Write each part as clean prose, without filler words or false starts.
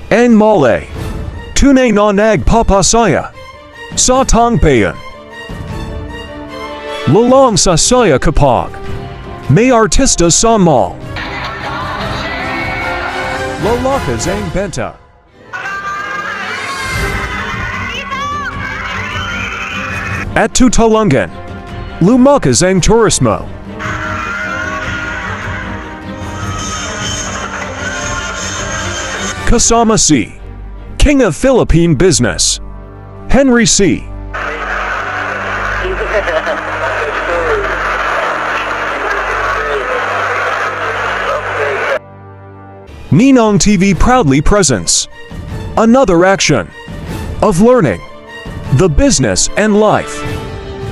Ang male. Tunay na nagpapasaya. Sa tangbayan. Lalong sasaya kapag may artista sa mall. Lalakas ang benta. At tutulungan. Lumakas ang turismo. Kasama si King of Philippine Business, Henry C. Ninong TV proudly presents another action of learning the business and life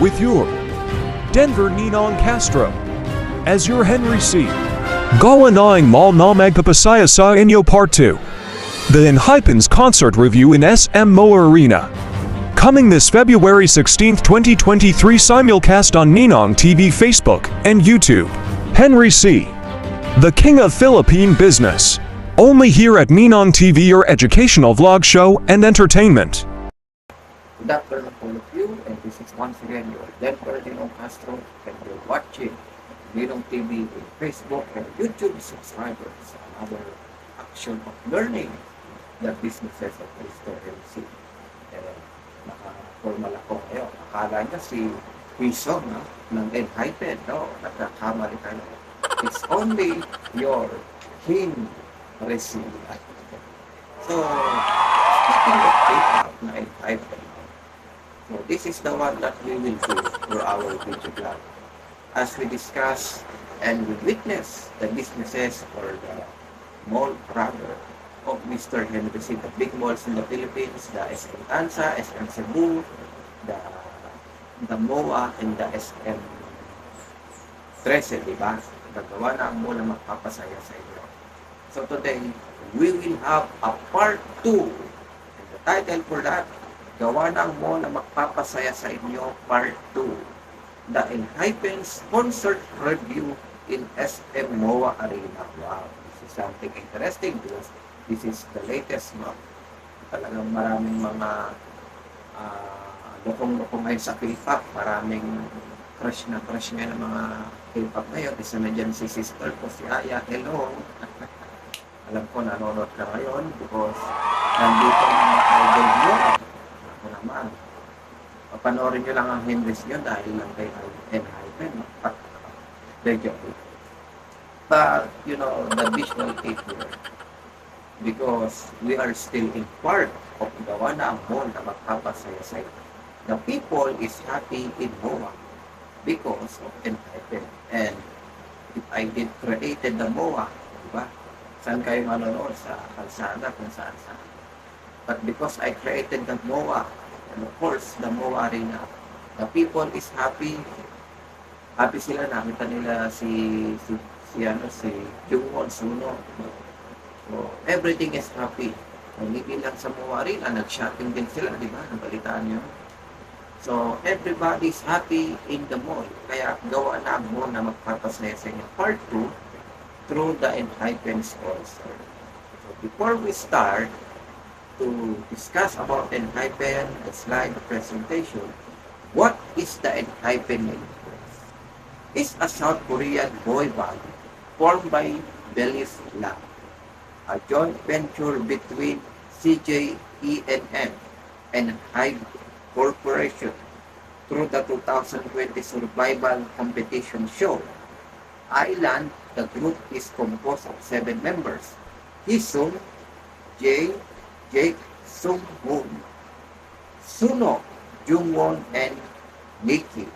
with your Denver Ninong Castro as your Henry C. Gawanaing Mall na magpapasaya sa inyo Part 2. The Enhypens Concert Review in SM Moa Arena. Coming this February 16, 2023 simulcast on Ninong TV Facebook and YouTube. Henry C. The King of Philippine Business. Only here at Ninong TV, your educational vlog show and entertainment. Good afternoon all of you, and this is once again your Denver Ninong Castro, and you're watching Ninong TV in Facebook and YouTube subscribers. Another action of learning the businesses of Mr. MC. Naka-formal ako ngayon. Akala niya si Rizzo ng Enhypen, no? Nagkakamali tayo. It's only your King Resi. So, speaking of K-pop na Enhypen, so this is the one that we will do for our video blog. As we discuss and we witness the businesses or the mall rather of Mr. Henry C. The big malls in the Philippines, the SM Tansa, SM Cebu, the MOA, and the SM 13, diba? Nagawa na ang mall na magpapasaya sa inyo. So today, we will have a part 2. And the title for that, gawa na ang mall na magpapasaya sa inyo, part 2. The Enhypens Concert Review in SM MOA Arena. Wow, this is something interesting because this is the latest, no? Talagang maraming mga lukong-lukong ngayon sa K-pop. Maraming crush na ng mga K-pop ngayon. Isa na dyan si sister ko, si Aya. Hello! Alam ko, nanonood ka ngayon because nandito ang mga idol nyo. Ako naman. Papanoorin nyo lang ang Henry's nyo dahil lang kay Enhypen. But, you know, the visual aid here, because we are still in part of gawa na ang mall na magpapasaya sa inyo. The people is happy in MOA because of Enhypen. And if I did created the MOA, diba? Saan kayo manonood? Sa kalsada, kung saan. But because I created the MOA, and of course, the MOA Arena, the people is happy. Happy sila, nakita nila si Jungwon Suno. So, everything is happy. Hindi lang sa MOA Arena, nag-shopping din sila, di ba? Nabalitaan nyo. So, everybody's happy in the mall. Kaya gawa na ang mall na magpapasaya sa inyo. Part 2, through the Enhypen sponsor. So, before we start to discuss about Enhypen, the slide presentation, what is the Enhypen? It's a South Korean boy band formed by Belize Lab, a joint venture between CJENM and Hybe Corporation through the 2020 survival competition show. Island, the group is composed of 7 members: Hisung, Jake Sung-hoon, Suno, Jungwon, and Nikki.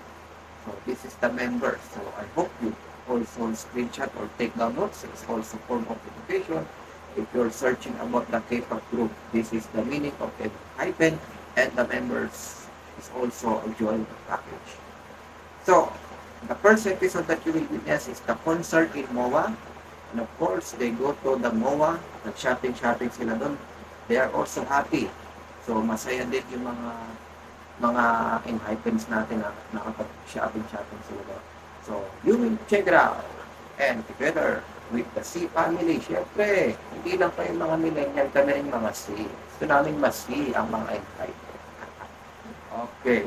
So this is the members. So I hope you also screenshot or take down notes. It's also form of education. If you're searching about the K-pop group, this is the meaning of Enhypen, and the members is also a joint package. So the first episode that you will witness is the concert in MOA. And of course, they go to the MOA, nag-shopping sila doon. They are also happy. So masaya din yung mga Enhypens natin na nakapag-shopping sila doon. So you will check it out. And together, with the C family. Siyempre, hindi lang pa yung mga millennial, kami rin mga C. Gusto namin mas-C ang mga entitled. Okay.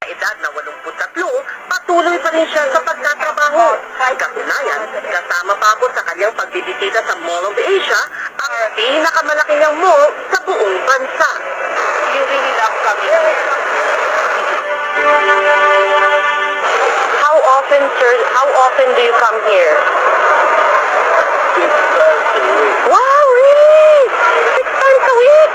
Edad na 83, patuloy pa rin siya sa pagtatrabaho. Katunayan, kasama pa ako sa kanyang pagbibisita sa Mall of Asia, ang pinakamalaki niyang mall sa buong bansa. You really love coming. How often do you come here? Wow, really? 6 times a week?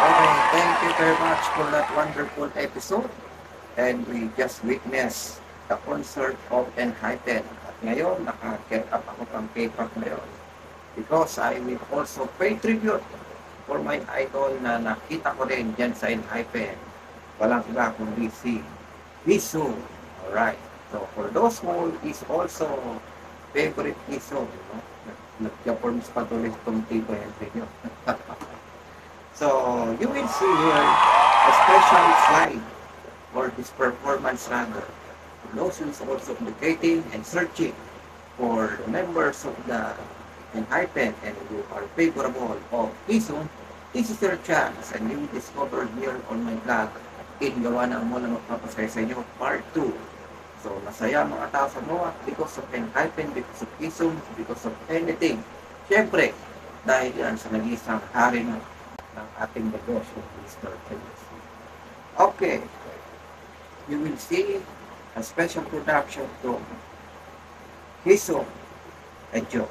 Okay, thank you very much for that wonderful episode. And we just witnessed the concert of Enhypen. At ngayon, naka-get up ako ng K-pop ngayon. Because I will also pay tribute for my idol na nakita ko rin dyan sa Enhypen. Walang iba kundi si Jisoo. Alright. So, for those who is also favorite Jisoo, nag-performs pa tuloy itong tipo nyo. So, you will see here a special slide for this performance rather. For those who is also educating and searching for the members of the Enhypen and you are favorable of Jisoo, this is your chance and you will discover here on my blog in gawa na mo na magpapasaya sa inyo part 2. So, masaya mga tao sa MOA because of Enhypen, because of Jisoo, because of anything. Siyempre, dahil yan sa nag-isang hari ng ating negosyo, Mr. Felix. Okay. You will see a special production to Jisoo and Joe.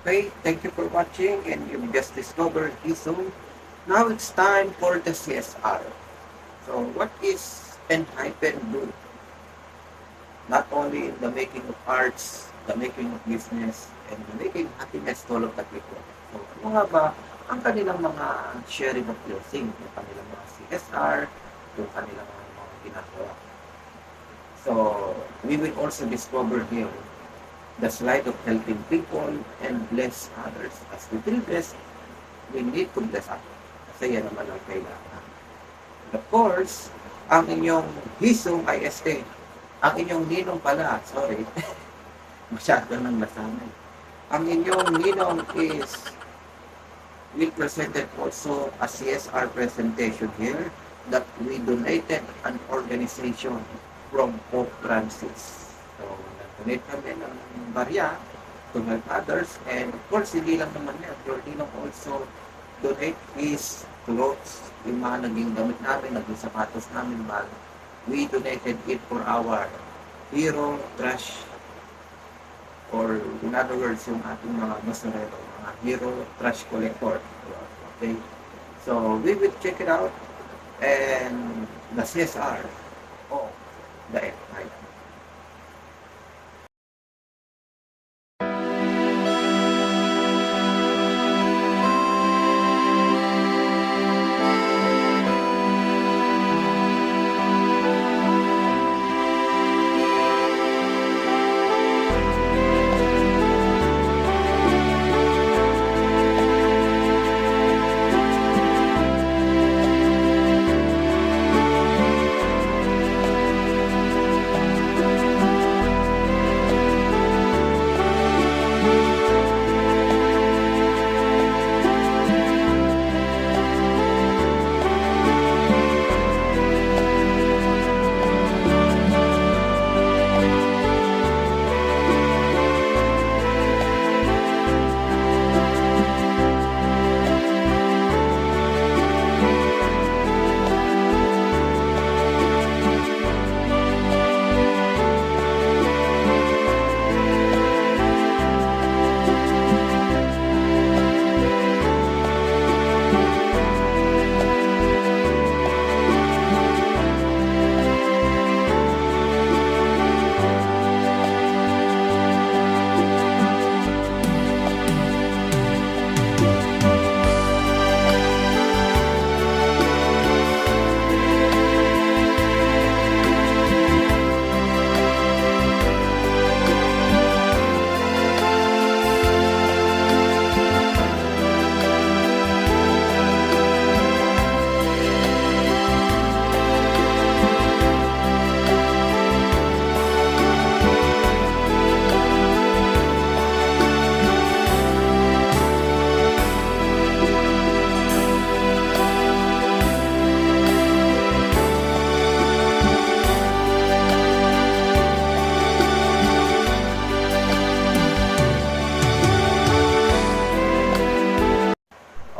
Okay, thank you for watching and you've just discovered Jisoo. Now it's time for the CSR. So what is Enhypen do? Not only in the making of arts, the making of business, and the making happiness to all of the people. So ano nga ba ang kanilang mga sharing of blessing, yung kanilang mga CSR, yung kanilang mga ginagawa. So we will also discover here the slide of helping people and bless others. As we feel blessed, we need to bless others. Kasi yan naman ang kailangan. Of course, ang inyong Jisoo IST, ang inyong ninong pala, sorry, masyado nang nasanay. Ang inyong ninong is, we presented also a CSR presentation here that we donated an organization from Pope Francis. So, donate kami ng barya to help others and of course hindi lang naman yan, your ninong also donate his clothes, yung mga naging damit namin, naging sapatos namin, bag. We donated it for our hero trash or in other words yung ating mga basurero, mga hero trash collector. Okay, so we will check it out and the CSR of the Enhypen.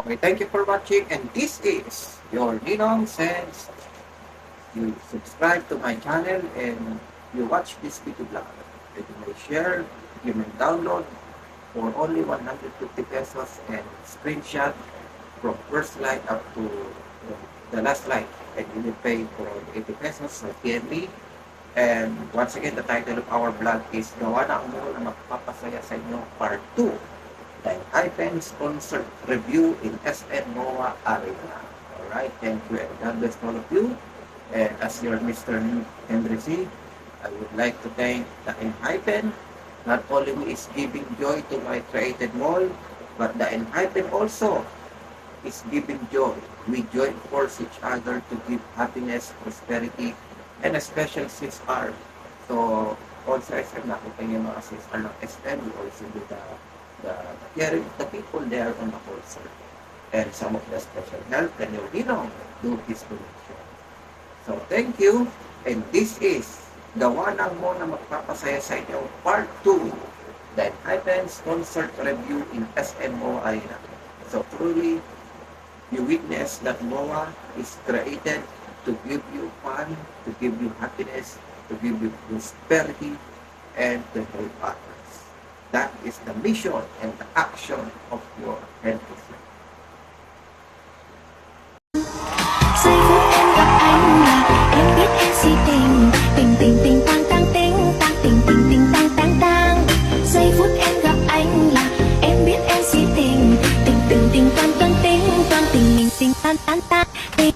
Okay, thank you for watching, and this is your Ninong Sense. You subscribe to my channel and you watch this video vlog. And you may share, you may download for only 150 pesos and screenshot from first line up to the last line. And you will pay for 80 pesos sa PNB. And once again, the title of our vlog is Gawa na mo na magpapasaya sa inyo Part 2. The Hypens Concert Review in SM MOA Arena. Alright, thank you and God bless all of you. And as your Mr. Henry C., I would like to thank the Enhypen. Not only who is giving joy to my created mall, but the Enhypen also is giving joy. We join force each other to give happiness, prosperity, and a special CSR. So, also SM, nakita niyo mga CSR ng SM, we also do the caring of the people there on the concert. And some of the special help, and you know, do this donation. So, thank you. And this is Gawa na mo na magpapasaya sa inyo Part 2. The Hypens Concert Review in SM MOA Arena. So, truly, you witness that MOA is created to give you fun, to give you happiness, to give you prosperity, and to help others. That is the mission and the action of your NPC. Giây phút em gặp anh là em biết em si tình tình tình tình tang tang tình tang tình tình tình tang tang tang. Giây phút em gặp anh là em biết em si tình tình tình tình toan toan tình toan tình mình tình tan tan tan tình.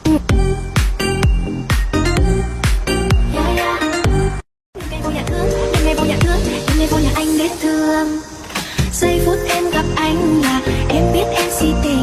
Yeah, yeah. Ngày vô nhà thương, đêm ngày vô nhà thương, đêm ngày vô nhà anh đến thương. Giây phút em gặp anh là em biết em si tình